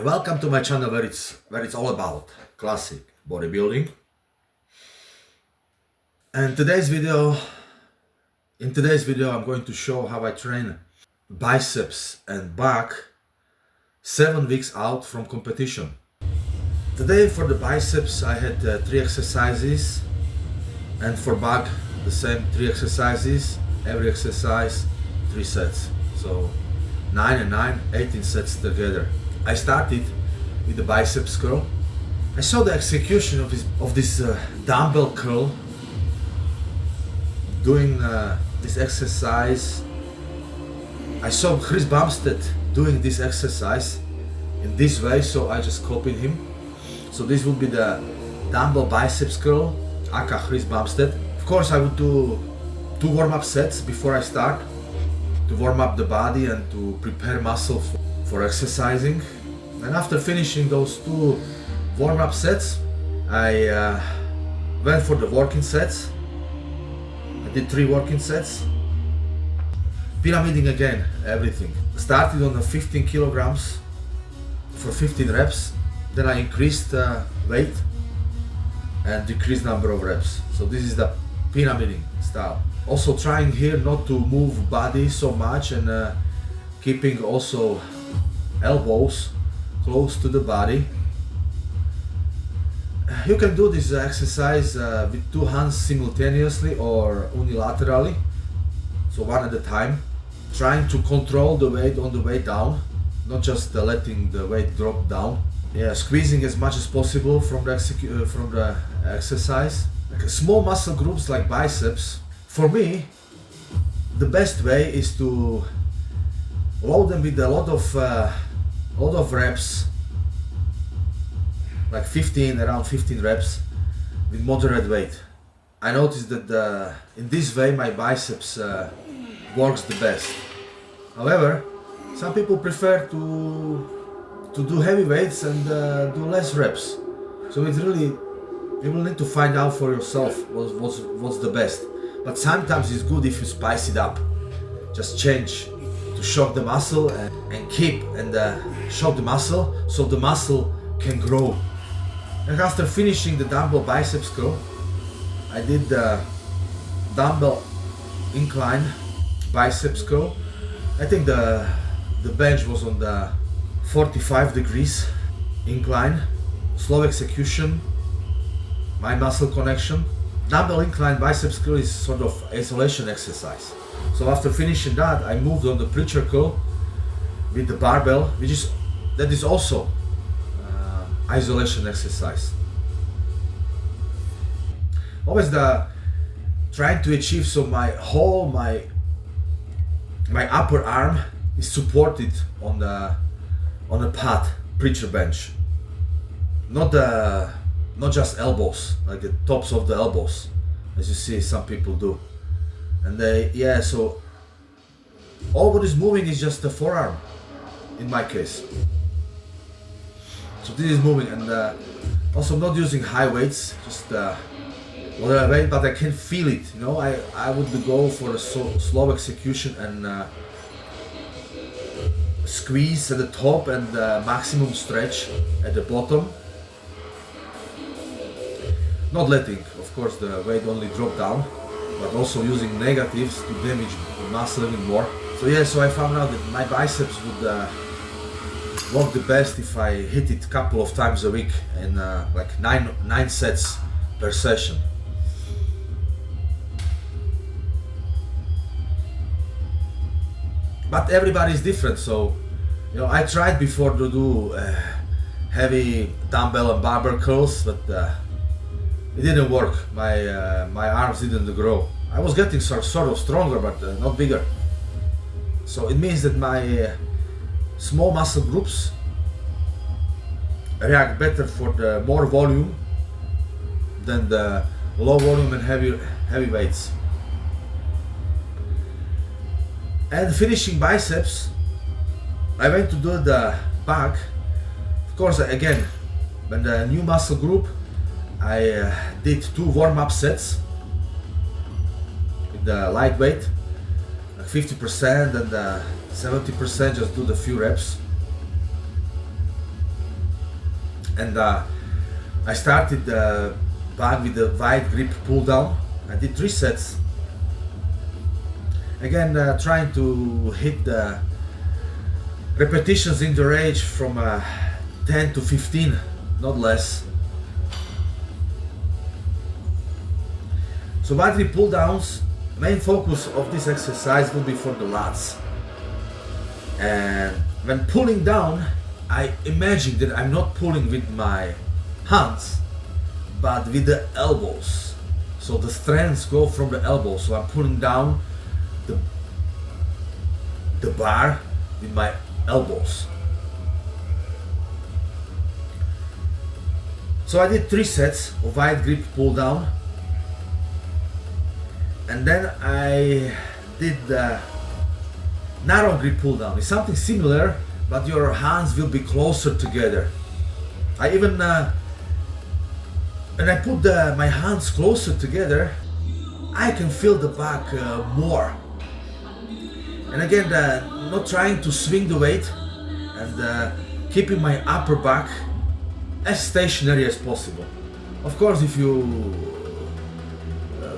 Welcome to my channel where it's all about classic bodybuilding. And in today's video I'm going to show how I train biceps and back 7 weeks out from competition. Today for the biceps I had 3 exercises, and for back the same 3 exercises, every exercise 3 sets. So 9 and 9, 18 sets together. I started with the biceps curl. I saw the execution of this dumbbell curl doing this exercise. I saw Chris Bumstead doing this exercise in this way, so I just copied him. So this would be the dumbbell biceps curl, aka Chris Bumstead. Of course I would do 2 warm-up sets before I start, to warm up the body and to prepare muscle for exercising. And after finishing those 2 warm-up sets, I went for the working sets. I did 3 working sets, pyramiding again everything. Started on the 15 kilograms for 15 reps, then I increased weight and decreased number of reps. So this is the pyramiding style. Also trying here not to move body so much, and keeping also elbows close to the body. You can do this exercise with 2 hands simultaneously or unilaterally, so one at a time, trying to control the weight on the way down, not just letting the weight drop down. Yeah, squeezing as much as possible from the exercise. Like small muscle groups like biceps, for me the best way is to load them with a lot of reps, like around 15 reps with moderate weight. I noticed that in this way my biceps works the best. However, some people prefer to do heavy weights and do less reps. So it's really, you will need to find out for yourself what's the best. But sometimes it's good if you spice it up. Just change to shock the muscle and keep and shock the muscle so the muscle can grow. And after finishing the dumbbell biceps curl, I did the dumbbell incline biceps curl. I think the bench was on the 45 degrees incline, slow execution, mind muscle connection. Dumbbell incline biceps curl is sort of isolation exercise. So after finishing that, I moved on the preacher curl with the barbell, that is also isolation exercise. Always trying to achieve so my upper arm is supported on a pad, preacher bench, not just elbows, like the tops of the elbows, as you see some people do. And so all what is moving is just the forearm in my case. So this is moving, and also not using high weights, just moderate weight, but I can feel it. You know, I would go for a slow execution and squeeze at the top and maximum stretch at the bottom. Not letting, of course, the weight only drop down, but also using negatives to damage the muscle even more. So I found out that my biceps would work the best if I hit it a couple of times a week and like 9 sets per session. But everybody is different, so I tried before to do heavy dumbbell and barbell curls, but it didn't work. My arms didn't grow. I was getting sort of stronger, but not bigger. So it means that my small muscle groups react better for the more volume than the low volume and heavy weights. And finishing biceps, I went to do the back. Of course, again, when the new muscle group, I did 2 warm-up sets with the lightweight, like 50% and 70%, just do the few reps. And I started back with the wide grip pull down. I did 3 sets. Again, trying to hit the repetitions in the range from 10 to 15, not less. So wide grip pull downs, main focus of this exercise will be for the lats. And when pulling down, I imagine that I'm not pulling with my hands, but with the elbows. So the strands go from the elbows. So I'm pulling down the bar with my elbows. So I did 3 sets of wide grip pull down, and then I did the narrow grip pull down. It's something similar, but your hands will be closer together. I even when I put my hands closer together, I can feel the back more. And again, not trying to swing the weight, and keeping my upper back as stationary as possible. Of course, if you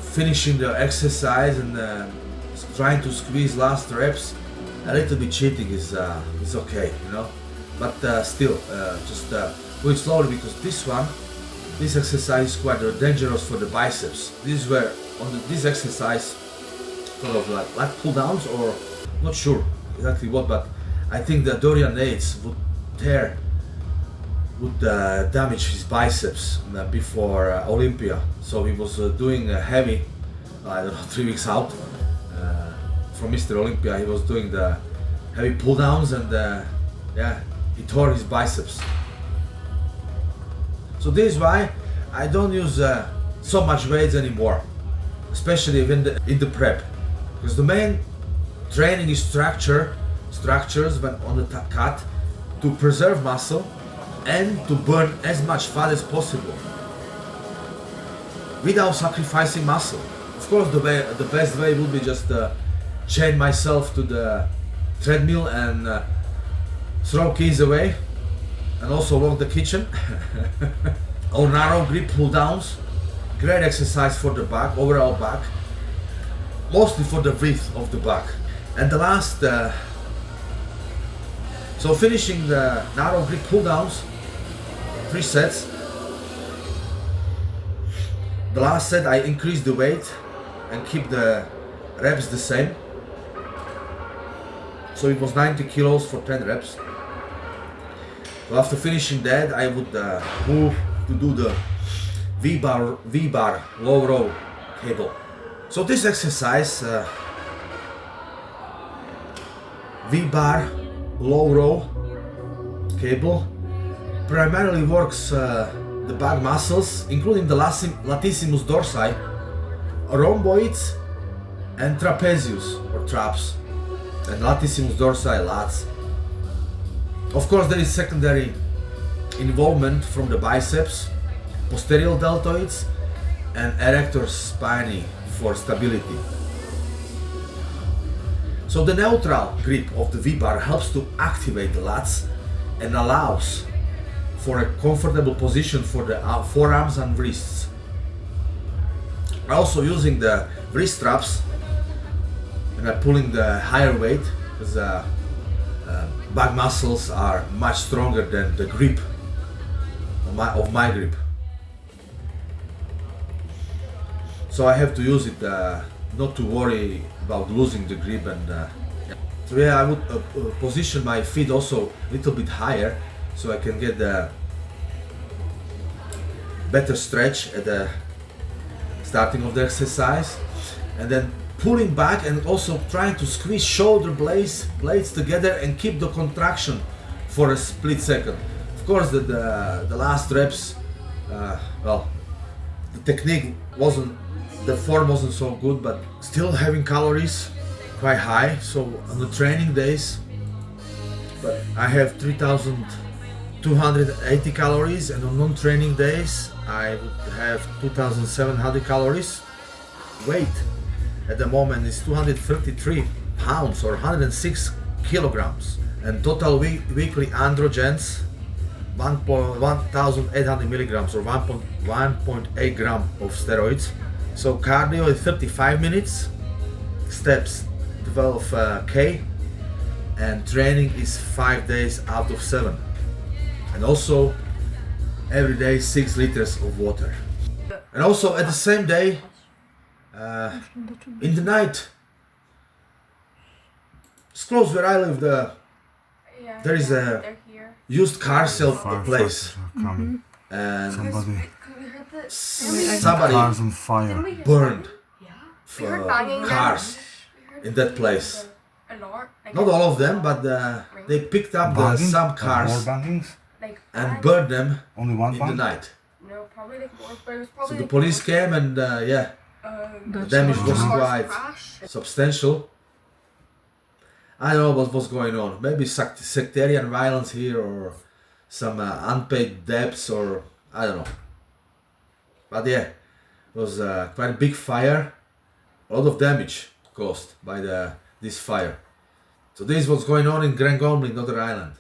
finishing the exercise and trying to squeeze last reps, a little bit cheating is okay, you know. But still, just do it slowly, because this exercise is quite dangerous for the biceps. This is where this exercise, sort of like pull downs, or not sure exactly what, but I think that Dorian Yates would damage his biceps before Olympia. So he was doing heavy, I don't know, 3 weeks out from Mr. Olympia. He was doing the heavy pull downs, and yeah, he tore his biceps. So this is why I don't use so much weights anymore, especially in the prep, because the main training is structures when on the cut, to preserve muscle and to burn as much fat as possible without sacrificing muscle. Of course, the best way would be just chain myself to the treadmill and throw keys away, and also lock the kitchen. Or narrow grip pull downs, great exercise for the back, overall back, mostly for the width of the back. And the last, so finishing the narrow grip pull downs, 3 sets. The last set I increased the weight and keep the reps the same. So it was 90 kilos for 10 reps. So after finishing that, I would move to do the V-bar low row cable. So this exercise, V-bar low row cable, primarily works the back muscles, including the latissimus dorsi, rhomboids, and trapezius or traps, and latissimus dorsi, lats. Of course, there is secondary involvement from the biceps, posterior deltoids, and erector spinae for stability. So the neutral grip of the V-bar helps to activate the lats and allows for a comfortable position for the forearms and wrists. Also using the wrist straps, and I'm pulling the higher weight, because back muscles are much stronger than the grip of my grip. So I have to use it not to worry about losing the grip. And so yeah, I would position my feet also a little bit higher, so I can get the better stretch at the starting of the exercise, and then pulling back and also trying to squeeze shoulder blades together and keep the contraction for a split second. Of course, the last reps, well, the technique wasn't, the form wasn't so good, but still having calories quite high. So on the training days, but I have 3,280 calories, and on non-training days I would have 2,700 calories. Weight at the moment is 233 pounds or 106 kilograms, and total weekly androgens 1,800 milligrams or 1.8 gram of steroids. So cardio is 35 minutes, steps 12K, and training is 5 days out of 7. And also every day 6 liters of water. And also at the same day, in the night, it's close where I live, there is a used car sale place. And somebody Cars on fire. burned cars in that place. Not all of them, but they picked up some cars and burned them Only one in the bang? night. No, probably like more, but it was probably So the like police came and yeah, the damage was quite substantial. I don't know what was going on. Maybe sectarian violence here or some unpaid debts or I don't know. But yeah, it was quite a big fire. A lot of damage caused by this fire. So this is what's going on in Grand Gombe, Northern Ireland.